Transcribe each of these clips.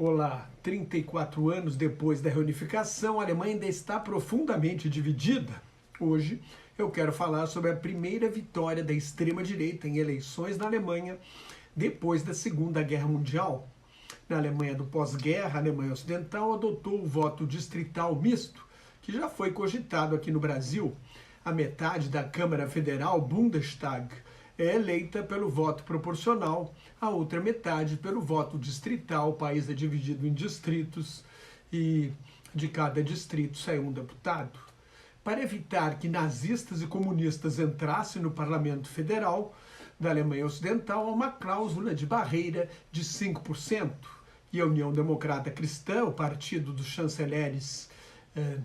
Olá, 34 anos depois da reunificação, a Alemanha ainda está profundamente dividida. Hoje eu quero falar sobre a primeira vitória da extrema-direita em eleições na Alemanha depois da Segunda Guerra Mundial. Na Alemanha do pós-guerra, a Alemanha Ocidental adotou o voto distrital misto, que já foi cogitado aqui no Brasil. A metade da Câmara Federal, Bundestag, é eleita pelo voto proporcional, a outra metade pelo voto distrital. O país é dividido em distritos e de cada distrito sai um deputado. Para evitar que nazistas e comunistas entrassem no Parlamento Federal da Alemanha Ocidental, há uma cláusula de barreira de 5%. E a União Democrata Cristã, o partido dos chanceleres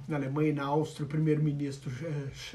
na Alemanha e na Áustria, o primeiro-ministro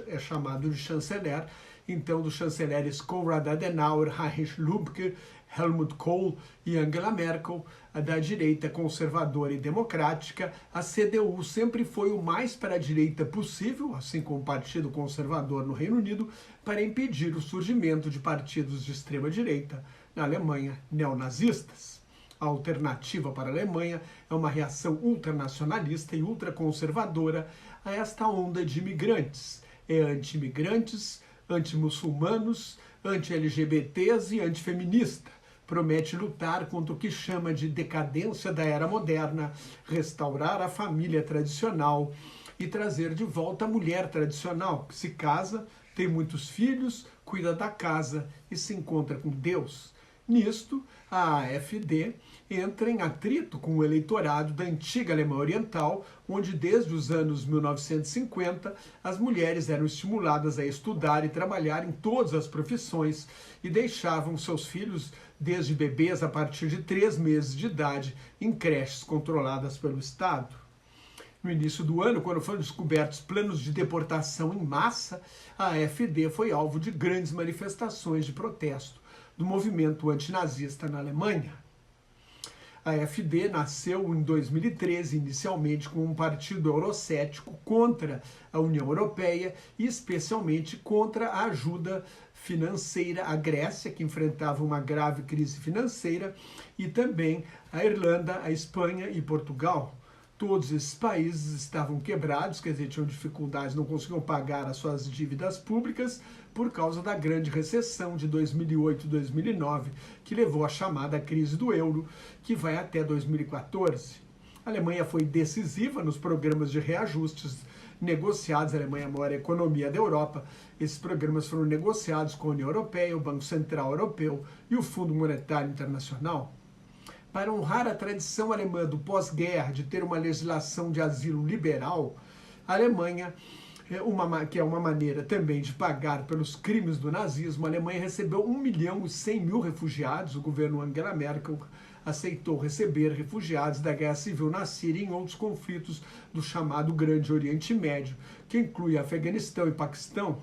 é chamado de chanceler, então dos chanceleres Konrad Adenauer, Heinrich Lübke, Helmut Kohl e Angela Merkel, da direita conservadora e democrática. A CDU sempre foi o mais para a direita possível, assim como o Partido Conservador no Reino Unido, para impedir o surgimento de partidos de extrema-direita na Alemanha neonazistas. A alternativa para a Alemanha é uma reação ultranacionalista e ultraconservadora a esta onda de imigrantes. É anti-imigrantes, anti-muçulmanos, anti-LGBTs e antifeminista. Promete lutar contra o que chama de decadência da era moderna, restaurar a família tradicional e trazer de volta a mulher tradicional, que se casa, tem muitos filhos, cuida da casa e se encontra com Deus. Nisto, a AfD entra em atrito com o eleitorado da antiga Alemanha Oriental, onde desde os anos 1950 as mulheres eram estimuladas a estudar e trabalhar em todas as profissões e deixavam seus filhos, desde bebês a partir de 3 meses de idade, em creches controladas pelo Estado. No início do ano, quando foram descobertos planos de deportação em massa, a AfD foi alvo de grandes manifestações de protesto do movimento antinazista na Alemanha. A AfD nasceu em 2013, inicialmente como um partido eurocético contra a União Europeia e especialmente contra a ajuda financeira à Grécia, que enfrentava uma grave crise financeira, e também a Irlanda, a Espanha e Portugal. Todos esses países estavam quebrados, quer dizer, tinham dificuldades, não conseguiam pagar as suas dívidas públicas por causa da grande recessão de 2008 e 2009, que levou à chamada crise do euro, que vai até 2014. A Alemanha foi decisiva nos programas de reajustes negociados. A Alemanha é a maior economia da Europa. Esses programas foram negociados com a União Europeia, o Banco Central Europeu e o Fundo Monetário Internacional. Para honrar a tradição alemã do pós-guerra de ter uma legislação de asilo liberal, a Alemanha, que é uma maneira também de pagar pelos crimes do nazismo, a Alemanha recebeu 1.100.000 refugiados. O governo Angela Merkel aceitou receber refugiados da Guerra Civil na Síria e em outros conflitos do chamado Grande Oriente Médio, que inclui Afeganistão e Paquistão.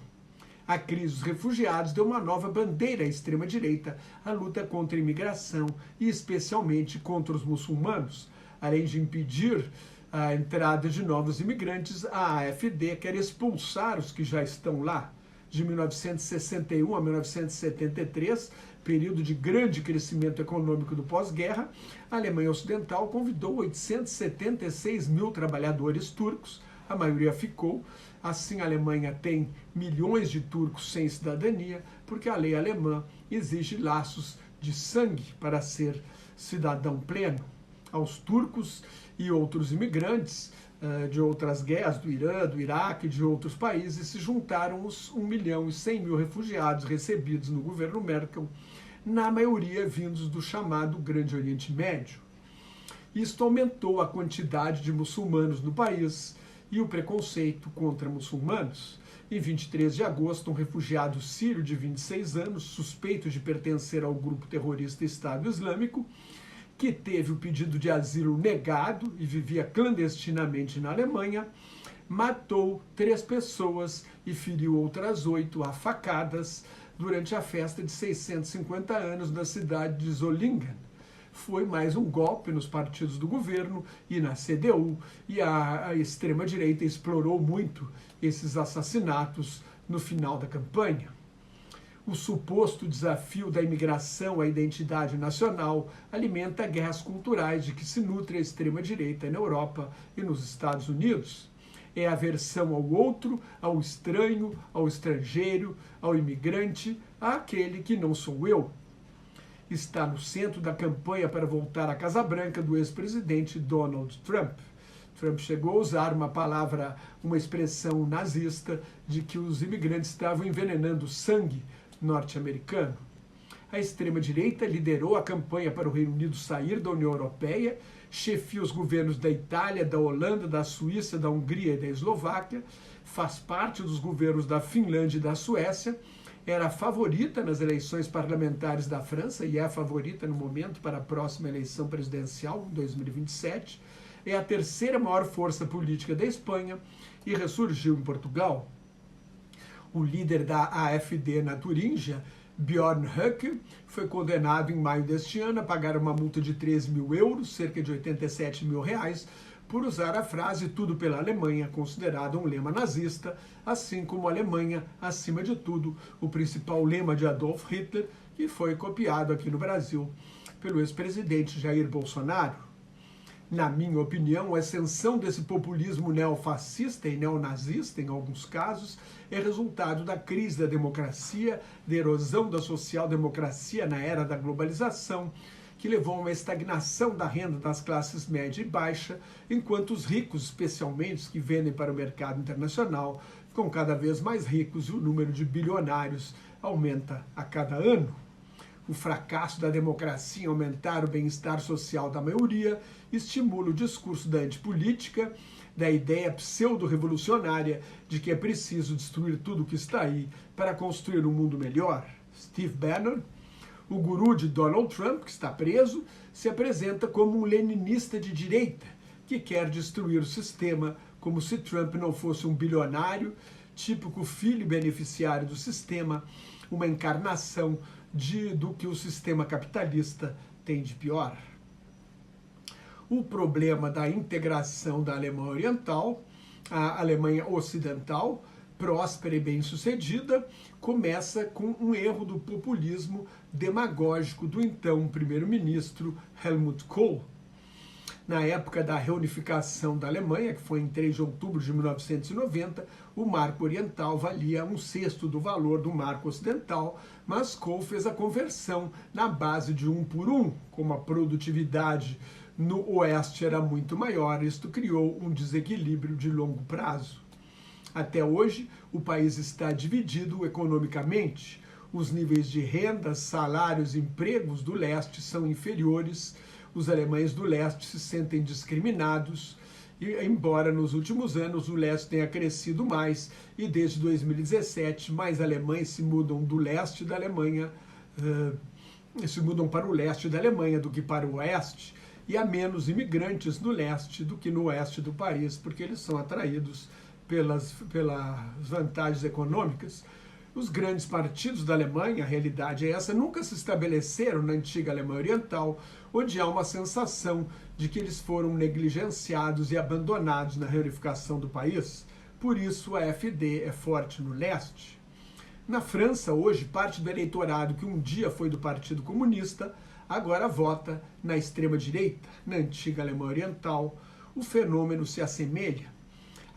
A crise dos refugiados deu uma nova bandeira à extrema-direita, a luta contra a imigração e especialmente contra os muçulmanos. Além de impedir a entrada de novos imigrantes, a AfD quer expulsar os que já estão lá. De 1961 a 1973, período de grande crescimento econômico do pós-guerra, a Alemanha Ocidental convidou 876.000 trabalhadores turcos. A maioria ficou. Assim, a Alemanha tem milhões de turcos sem cidadania, porque a lei alemã exige laços de sangue para ser cidadão pleno. Aos turcos e outros imigrantes de outras guerras, do Irã, do Iraque e de outros países, se juntaram os 1.100.000 refugiados recebidos no governo Merkel, na maioria vindos do chamado Grande Oriente Médio. Isto aumentou a quantidade de muçulmanos no país e o preconceito contra muçulmanos. Em 23 de agosto, um refugiado sírio de 26 anos, suspeito de pertencer ao grupo terrorista Estado Islâmico, que teve o pedido de asilo negado e vivia clandestinamente na Alemanha, matou 3 pessoas e feriu outras 8 a facadas durante a festa de 650 anos na cidade de Solingen. Foi mais um golpe nos partidos do governo e na CDU, e a extrema-direita explorou muito esses assassinatos no final da campanha. O suposto desafio da imigração à identidade nacional alimenta guerras culturais de que se nutre a extrema-direita na Europa e nos Estados Unidos. É a aversão ao outro, ao estranho, ao estrangeiro, ao imigrante, àquele que não sou eu. Está no centro da campanha para voltar à Casa Branca do ex-presidente Donald Trump. Trump chegou a usar uma expressão nazista de que os imigrantes estavam envenenando o sangue norte-americano. A extrema-direita liderou a campanha para o Reino Unido sair da União Europeia, chefia os governos da Itália, da Holanda, da Suíça, da Hungria e da Eslováquia, faz parte dos governos da Finlândia e da Suécia, era a favorita nas eleições parlamentares da França e é a favorita no momento para a próxima eleição presidencial, em 2027, é a terceira maior força política da Espanha e ressurgiu em Portugal. O líder da AfD na Turíngia, Björn Höcke, foi condenado em maio deste ano a pagar uma multa de 13 mil euros, cerca de 87 mil reais, por usar a frase "tudo pela Alemanha", considerada um lema nazista, assim como Alemanha acima de tudo, o principal lema de Adolf Hitler, que foi copiado aqui no Brasil pelo ex-presidente Jair Bolsonaro. Na minha opinião, a ascensão desse populismo neofascista e neonazista, em alguns casos, é resultado da crise da democracia, da erosão da social-democracia na era da globalização, que levou a uma estagnação da renda das classes média e baixa, enquanto os ricos, especialmente os que vendem para o mercado internacional, ficam cada vez mais ricos e o número de bilionários aumenta a cada ano. O fracasso da democracia em aumentar o bem-estar social da maioria estimula o discurso da antipolítica, da ideia pseudo-revolucionária de que é preciso destruir tudo o que está aí para construir um mundo melhor. Steve Bannon, o guru de Donald Trump, que está preso, se apresenta como um leninista de direita, que quer destruir o sistema como se Trump não fosse um bilionário, típico filho beneficiário do sistema, uma encarnação do que o sistema capitalista tem de pior. O problema da integração da Alemanha Oriental, a Alemanha Ocidental, próspera e bem-sucedida, começa com um erro do populismo demagógico do então primeiro-ministro Helmut Kohl. Na época da reunificação da Alemanha, que foi em 3 de outubro de 1990, o marco oriental valia 1/6 do valor do marco ocidental, mas Kohl fez a conversão na base de 1 por 1, como a produtividade no oeste era muito maior, isto criou um desequilíbrio de longo prazo. Até hoje, o país está dividido economicamente. Os níveis de renda, salários e empregos do leste são inferiores. Os alemães do leste se sentem discriminados, e, embora nos últimos anos o leste tenha crescido mais, e desde 2017 mais alemães se mudam do leste da Alemanha, se mudam para o leste da Alemanha do que para o oeste, e há menos imigrantes no leste do que no oeste do país, porque eles são atraídos pelas vantagens econômicas. Os grandes partidos da Alemanha, a realidade é essa, nunca se estabeleceram na antiga Alemanha Oriental, onde há uma sensação de que eles foram negligenciados e abandonados na reunificação do país. Por isso a AfD é forte no leste. Na França, hoje, parte do eleitorado que um dia foi do Partido Comunista, agora vota na extrema-direita. Na antiga Alemanha Oriental, o fenômeno se assemelha.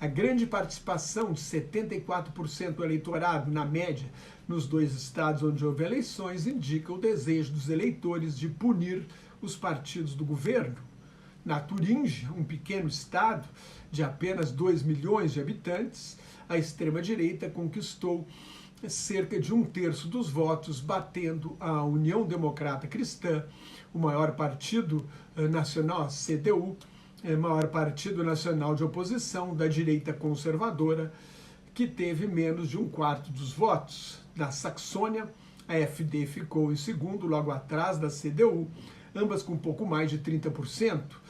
A grande participação de 74% do eleitorado, na média, nos 2 estados onde houve eleições, indica o desejo dos eleitores de punir os partidos do governo. Na Turíngia, um pequeno estado de apenas 2 milhões de habitantes, a extrema-direita conquistou cerca de 1/3 dos votos, batendo a União Democrata Cristã, o maior partido nacional, a CDU, maior partido nacional de oposição da direita conservadora, que teve menos de 1/4 dos votos. Na Saxônia, a AfD ficou em segundo, logo atrás da CDU, ambas com um pouco mais de 30%,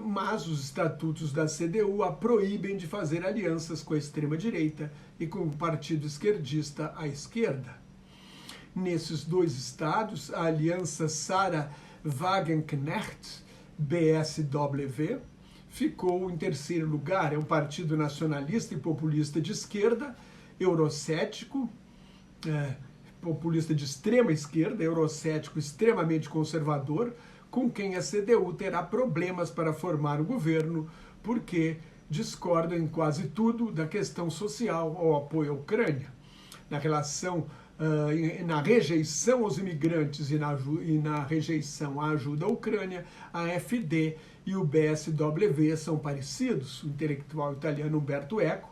mas os estatutos da CDU a proíbem de fazer alianças com a extrema-direita e com o partido esquerdista à esquerda. Nesses 2 estados, a aliança Sarah Wagenknecht BSW ficou em 3º lugar. É um partido nacionalista e populista de esquerda, eurocético, populista de extrema esquerda, eurocético, extremamente conservador, com quem a CDU terá problemas para formar o governo, porque discordam em quase tudo da questão social ao apoio à Ucrânia. Na rejeição aos imigrantes e na rejeição à ajuda à Ucrânia, a AfD e o PSW são parecidos. O intelectual italiano Umberto Eco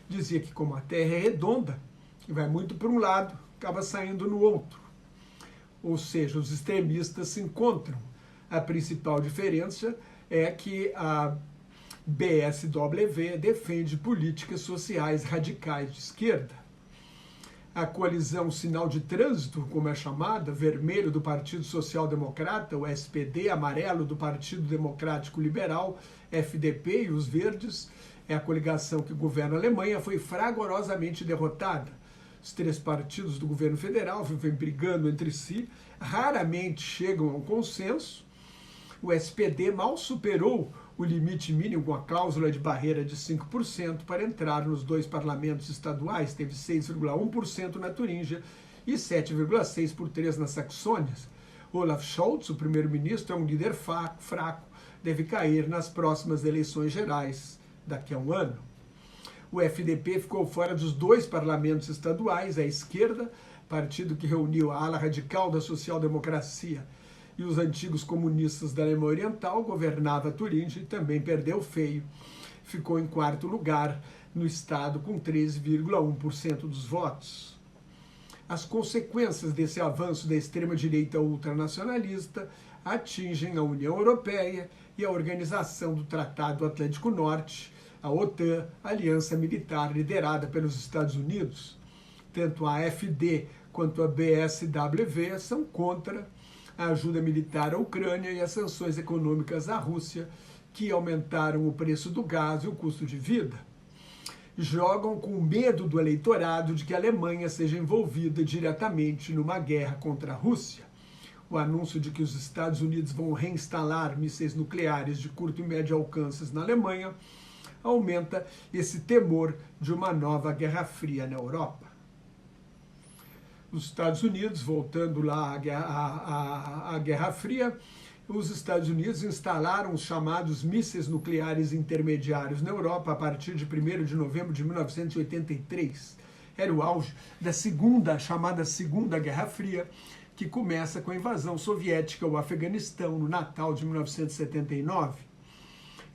dizia que como a Terra é redonda, e vai muito para um lado, acaba saindo no outro. Ou seja, os extremistas se encontram. A principal diferença é que a PSW defende políticas sociais radicais de esquerda. A coalizão Sinal de Trânsito, como é chamada, vermelho do Partido Social Democrata, o SPD, amarelo do Partido Democrático Liberal, FDP e os Verdes, é a coligação que governa a Alemanha, foi fragorosamente derrotada. Os três partidos do governo federal vivem brigando entre si, raramente chegam a um consenso. O SPD mal superou o limite mínimo com a cláusula de barreira de 5% para entrar nos dois parlamentos estaduais, teve 6,1% na Turíngia e 7,6% nas Saxônias. Olaf Scholz, o primeiro-ministro, é um líder fraco, deve cair nas próximas eleições gerais daqui a um ano. O FDP ficou fora dos dois parlamentos estaduais, à esquerda, partido que reuniu a ala radical da social-democracia e os antigos comunistas da Alemanha Oriental, governava a Turíngia e também perdeu feio. Ficou em quarto lugar no estado com 13,1% dos votos. As consequências desse avanço da extrema-direita ultranacionalista atingem a União Europeia e a Organização do Tratado Atlântico Norte, a OTAN, aliança militar liderada pelos Estados Unidos. Tanto a AfD quanto a PSW são contra a ajuda militar à Ucrânia e as sanções econômicas à Rússia, que aumentaram o preço do gás e o custo de vida. Jogam com medo do eleitorado de que a Alemanha seja envolvida diretamente numa guerra contra a Rússia. O anúncio de que os Estados Unidos vão reinstalar mísseis nucleares de curto e médio alcances na Alemanha aumenta esse temor de uma nova Guerra Fria na Europa. Os Estados Unidos, voltando lá à Guerra Fria, os Estados Unidos instalaram os chamados mísseis nucleares intermediários na Europa a partir de 1º de novembro de 1983. Era o auge da chamada Segunda Guerra Fria, que começa com a invasão soviética ao Afeganistão no Natal de 1979.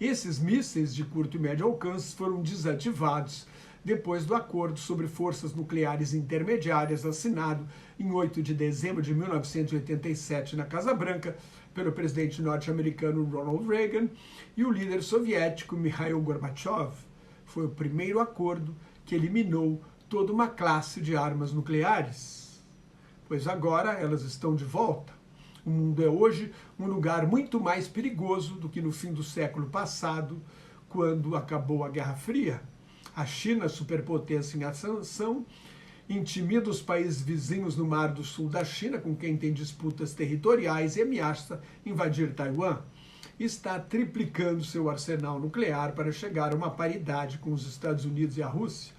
Esses mísseis de curto e médio alcance foram desativados depois do Acordo sobre Forças Nucleares Intermediárias assinado em 8 de dezembro de 1987 na Casa Branca pelo presidente norte-americano Ronald Reagan e o líder soviético Mikhail Gorbachev. Foi o primeiro acordo que eliminou toda uma classe de armas nucleares, pois agora elas estão de volta. O mundo é hoje um lugar muito mais perigoso do que no fim do século passado, quando acabou a Guerra Fria. A China, superpotência em ascensão, intimida os países vizinhos no Mar do Sul da China, com quem tem disputas territoriais, e ameaça invadir Taiwan. Está triplicando seu arsenal nuclear para chegar a uma paridade com os Estados Unidos e a Rússia.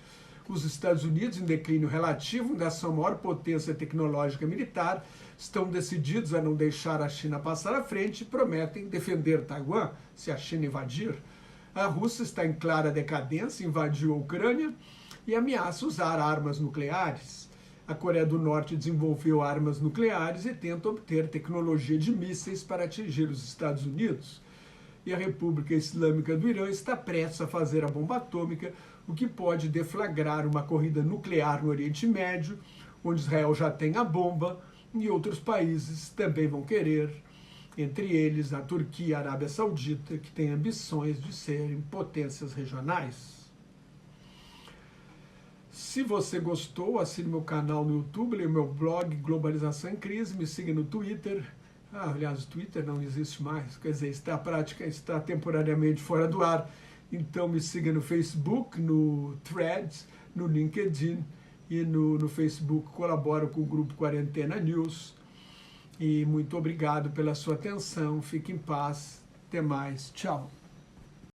Os Estados Unidos, em declínio relativo, da sua maior potência tecnológica e militar, estão decididos a não deixar a China passar à frente e prometem defender Taiwan se a China invadir. A Rússia está em clara decadência, invadiu a Ucrânia e ameaça usar armas nucleares. A Coreia do Norte desenvolveu armas nucleares e tenta obter tecnologia de mísseis para atingir os Estados Unidos. E a República Islâmica do Irã está prestes a fazer a bomba atômica, o que pode deflagrar uma corrida nuclear no Oriente Médio, onde Israel já tem a bomba e outros países também vão querer, entre eles a Turquia e a Arábia Saudita, que têm ambições de serem potências regionais. Se você gostou, assine meu canal no YouTube, leia meu blog Globalização em Crise, me siga no Twitter. Aliás, o Twitter não existe mais, quer dizer, está temporariamente fora do ar. Então me siga no Facebook, no Threads, no LinkedIn e no Facebook colaboro com o Grupo Quarentena News. E muito obrigado pela sua atenção, fique em paz, até mais, tchau.